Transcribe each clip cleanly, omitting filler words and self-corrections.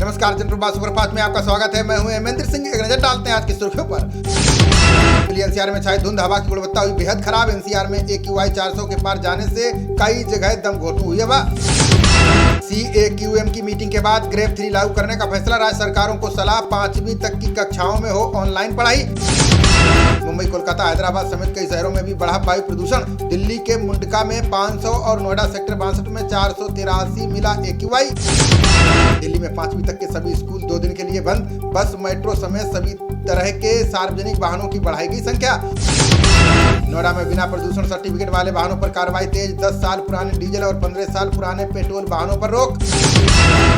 नमस्कार, जनप्रभा सुपरफास्ट में आपका स्वागत है। मैं हूं हेमेंद्र सिंह। एक नजर डालते हैं आज की सुर्खियों पर। दिल्ली एनसीआर में छाई धुंध, हवा की गुणवत्ता हुई बेहद खराब। एनसीआर में AQI 400 के पार जाने से कई जगह दम घोटू हुई हवा। CAQM की मीटिंग के बाद ग्रेड 3 लागू करने का फैसला। राज्य सरकारों को सलाह, 5वीं तक की कक्षाओं में हो ऑनलाइन पढ़ाई। मुंबई, कोलकाता, हैदराबाद समेत कई शहरों में भी बढ़ा वायु प्रदूषण। दिल्ली के मुंडका में 500 और नोएडा सेक्टर 62 में 483 मिला AQI। दिल्ली में 5वीं तक के सभी स्कूल 2 दिन के लिए बंद। बस, मेट्रो समेत सभी तरह के सार्वजनिक वाहनों की बढ़ाई गई संख्या। नोएडा में बिना प्रदूषण सर्टिफिकेट वाले वाहनों पर कार्रवाई तेज। 10 साल पुराने डीजल और 15 साल पुराने पेट्रोल वाहनों पर रोक।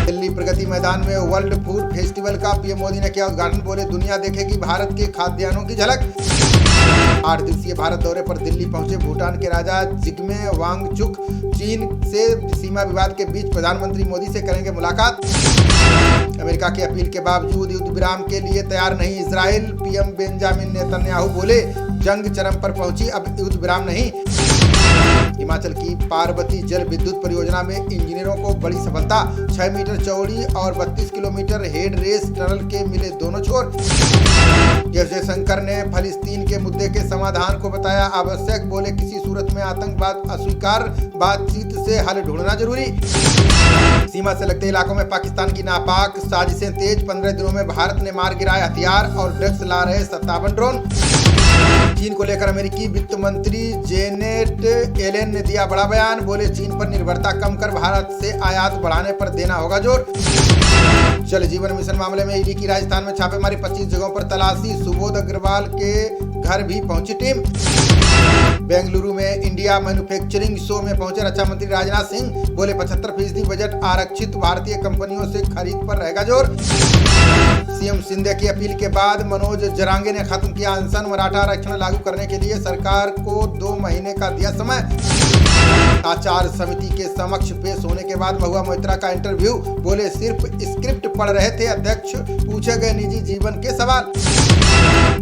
दिल्ली प्रगति मैदान में वर्ल्ड फूड फेस्टिवल का पीएम मोदी ने किया उद्घाटन। बोले, दुनिया देखेगी भारत के खाद्यान्नों की झलक। 8 दिवसीय भारत दौरे पर दिल्ली पहुंचे भूटान के राजा जिग्मे वांगचुक। चीन से सीमा विवाद के बीच प्रधानमंत्री मोदी से करेंगे मुलाकात। अमेरिका की अपील के बावजूद युद्ध विराम के लिए तैयार नहीं इजराइल। पीएम बेंजामिन नेतन्याहू बोले, जंग चरम पर पहुंची, अब युद्ध विराम नहीं। हिमाचल की पार्वती जल विद्युत परियोजना में इंजीनियरों को बड़ी सफलता। 6 मीटर चौड़ी और 32 किलोमीटर हेड रेस टनल के मिले दोनों छोर। जयशंकर ने फलस्तीन के मुद्दे के समाधान को बताया आवश्यक। बोले, किसी सूरत में आतंकवाद अस्वीकार, बातचीत से हल ढूंढना जरूरी। सीमा से लगते इलाकों में पाकिस्तान की नापाक साजिशें तेज। 15 दिनों में भारत ने मार गिराए हथियार और ड्रग्स ला रहे 57 ड्रोन। चीन को लेकर अमेरिकी वित्त मंत्री जेनेट येलेन ने दिया बड़ा बयान। बोले, चीन पर निर्भरता कम कर भारत से आयात बढ़ाने पर देना होगा जोर। जल जीवन मिशन मामले में ईडी की राजस्थान में छापेमारी। 25 जगहों पर तलाशी। सुबोध अग्रवाल के घर भी पहुंची टीम। बेंगलुरु में इंडिया मैन्युफैक्चरिंग शो में पहुंचे रक्षा मंत्री राजनाथ सिंह। बोले, 75% बजट आरक्षित, भारतीय कंपनियों से खरीद पर रहेगा जोर। सीएम शिंदे की अपील के बाद मनोज जरांगे ने खत्म किया अनशन। मराठा आरक्षण लागू करने के लिए सरकार को 2 महीने का दिया समय। आचार समिति के समक्ष पेश होने के बाद महुआ मोइत्रा का इंटरव्यू। बोले, सिर्फ स्क्रिप्ट पढ़ रहे थे, अध्यक्ष पूछे गए निजी जीवन के सवाल।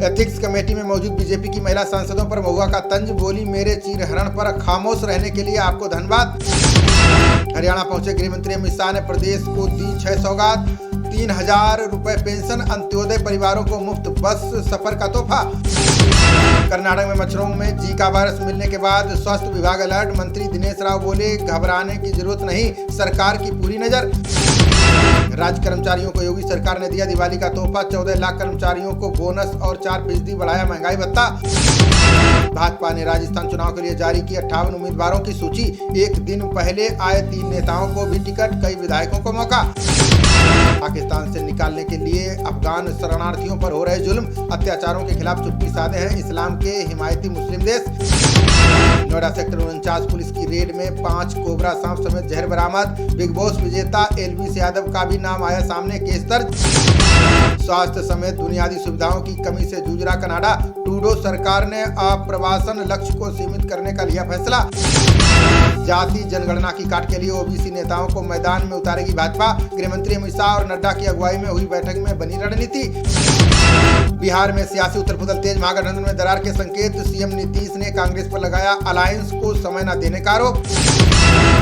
एथिक्स कमेटी में मौजूद बीजेपी की महिला सांसदों पर महुआ का तंज। बोली, मेरे चीरहरण पर खामोश रहने के लिए आपको धन्यवाद। हरियाणा पहुंचे गृह मंत्री अमित शाह ने प्रदेश को दी 6 सौगात। 3000 रुपए पेंशन, अंत्योदय परिवारों को मुफ्त बस सफर का तोहफा। कर्नाटक में मच्छरों में जीका वायरस मिलने के बाद स्वास्थ्य विभाग अलर्ट। मंत्री दिनेश राव बोले, घबराने की जरूरत नहीं, सरकार की पूरी नजर। राज्य कर्मचारियों को योगी सरकार ने दिया दिवाली का तोहफा। 14 लाख कर्मचारियों को बोनस और 4% बढ़ाया महंगाई भत्ता। भाजपा ने राजस्थान चुनाव के लिए जारी की 58 उम्मीदवारों की सूची। एक दिन पहले आए 3 नेताओं को भी टिकट, कई विधायकों को मौका। पाकिस्तान से निकालने के लिए अफगान शरणार्थियों पर हो रहे जुल्म, अत्याचारों के खिलाफ चुप्पी साधे हैं इस्लाम के हिमायती मुस्लिम देश। नोएडा सेक्टर 49 पुलिस की रेड में 5 कोबरा सांप समेत जहर बरामद। बिग बॉस विजेता एलविस यादव का भी नाम आया सामने, केस दर्ज। स्वास्थ्य समेत बुनियादी सुविधाओं की कमी से जूझ रहा कनाडा। ट्रूडो सरकार ने आप्रवासन लक्ष्य को सीमित करने का लिया फैसला। जाति जनगणना की काट के लिए ओबीसी नेताओं को मैदान में उतारेगी भाजपा। गृह मंत्री अमित शाह और नड्डा की अगुवाई में हुई बैठक में बनी रणनीति। बिहार में सियासी उथल-पुथल तेज, महागठबंधन में दरार के संकेत। सीएम नीतीश ने कांग्रेस पर लगाया अलायंस को समय न देने का आरोप।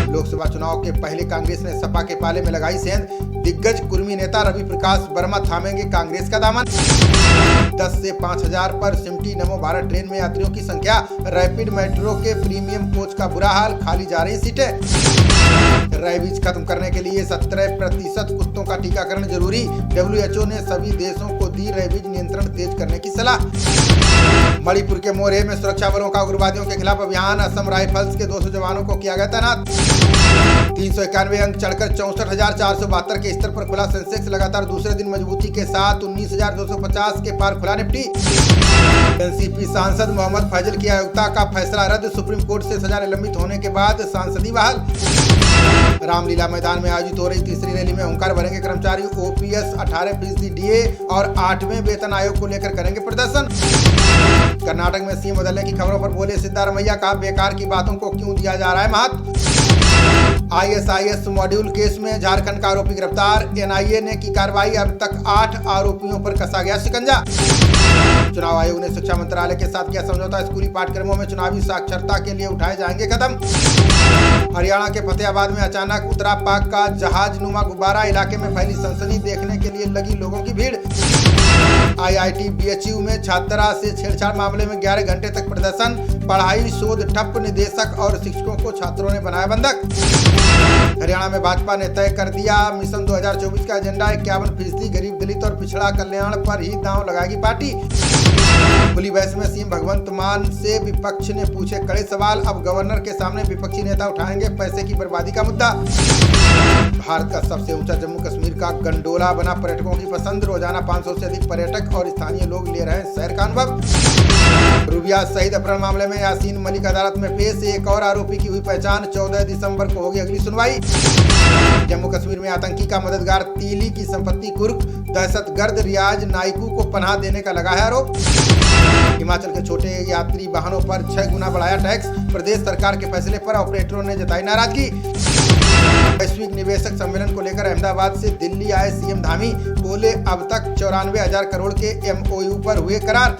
लोकसभा चुनाव के पहले कांग्रेस ने सपा के पाले में लगाई सेंध। दिग्गज कुर्मी नेता रवि प्रकाश वर्मा थामेंगे कांग्रेस का दामन। 10 से 5000 पर सिमटी नमो भारत ट्रेन में यात्रियों की संख्या। रैपिड मेट्रो के प्रीमियम कोच का बुरा हाल, खाली जा रही सीटें। रेबीज खत्म करने के लिए 17% कुत्तों का टीकाकरण जरूरी। WHO ने सभी देशों को दी रेबीज नियंत्रण तेज करने की सलाह। मणिपुर के मोरहे में सुरक्षा बलों का उग्रवादियों के खिलाफ अभियान। असम राइफल्स के 200 जवानों को किया गया तैनात। 391 अंक चढ़कर 64,472 के स्तर पर खुला सेंसेक्स। लगातार दूसरे दिन मजबूती के साथ 19,250 के पार खुला निफ्टी। एनसीपी सांसद मोहम्मद फैजल की अयोग्यता का फैसला रद्द। सुप्रीम कोर्ट से सजा निलंबित होने के बाद सांसदी बहाल। रामलीला मैदान में आयोजित हो रही तीसरी रैली में हुंकार भरेंगे कर्मचारी। OPS 18% DA और 8वें वेतन आयोग को लेकर करेंगे प्रदर्शन। कर्नाटक में सीएम बदलने की खबरों पर बोले सिद्धारमैया, कहा बेकार की बातों को क्यों दिया जा रहा है महत्व। ISIS मॉड्यूल केस में झारखंड का आरोपी गिरफ्तार, NIA ने की कार्रवाई, अब तक 8 आरोपियों पर कसा गया शिकंजा। चुनाव आयोग ने शिक्षा मंत्रालय के साथ किया समझौता, स्कूली पाठ्यक्रमों में चुनावी साक्षरता के लिए उठाए जाएंगे कदम। हरियाणा के फतेहाबाद में अचानक उतरा पाक का जहाजनुमा गुब्बारा, इलाके में फैली सनसनी, देखने के लिए लगी लोगों की भीड़। IIT BHU में छात्रा से छेड़छाड़ मामले में 11 घंटे तक प्रदर्शन, पढ़ाई शोध ठप, निदेशक और शिक्षकों को छात्रों ने बनाया बंधक। हरियाणा में भाजपा ने तय कर दिया मिशन 2024 का एजेंडा, 51% गरीब दलित और पिछड़ा कल्याण पर ही दांव लगाएगी पार्टी। खुली बहस में सीएम भगवंत मान से विपक्ष ने पूछे कड़े सवाल, अब गवर्नर के सामने विपक्षी नेता उठाएंगे पैसे की बर्बादी का मुद्दा। भारत का सबसे ऊंचा जम्मू कश्मीर का गंडोला बना पर्यटकों की पसंद, रोजाना 500 से अधिक पर्यटक और स्थानीय लोग ले रहे हैं शहर का अनुभव। रूबिया शहीद अपहरण मामले में यासीन मलिक अदालत में पेश, एक और आरोपी की हुई पहचान, 14 दिसंबर को होगी अगली सुनवाई। जम्मू कश्मीर में आतंकी का मददगार तीली की संपत्ति कुर्क, दहशतगर्द रियाज नाइकू को पनाह देने का लगा है आरोप। हिमाचल के छोटे यात्री वाहनों पर 6 गुना बढ़ाया टैक्स, प्रदेश सरकार के फैसले पर ऑपरेटरों ने जताई नाराजगी। वैश्विक निवेशक सम्मेलन को लेकर अहमदाबाद से दिल्ली आए सीएम धामी, बोले अब तक 94,000 करोड़ के MOU पर हुए करार।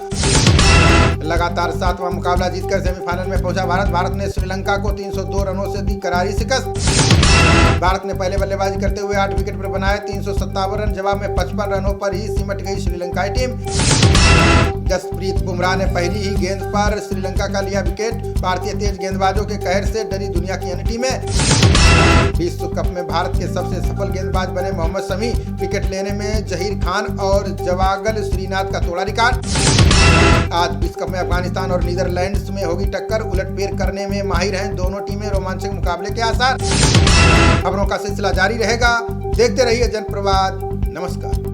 लगातार 7वां मुकाबला जीतकर सेमीफाइनल में पहुंचा भारत ने श्रीलंका को 302 रनों से दी करारी शिकस्त। भारत ने पहले बल्लेबाजी करते हुए 8 विकेट पर बनाए 357 रन, जवाब में 55 रनों पर ही सिमट गई श्रीलंकाई टीम। जसप्रीत बुमराह ने पहली ही गेंद पर श्रीलंका का लिया विकेट, भारतीय तेज गेंदबाजों के कहर से डरी दुनिया की अन्य टीमें। विश्व कप में भारत के सबसे सफल गेंदबाज बने मोहम्मद शमी, विकेट लेने में जहीर खान और जवागल श्रीनाथ का तोड़ा रिकॉर्ड। आज विश्व कप में अफगानिस्तान और नीदरलैंड्स में होगी टक्कर, उलटफेर करने में माहिर हैं दोनों टीमें, रोमांचक मुकाबले के आसार। खबरों का सिलसिला जारी रहेगा, देखते रहिए जनप्रवाद। नमस्कार।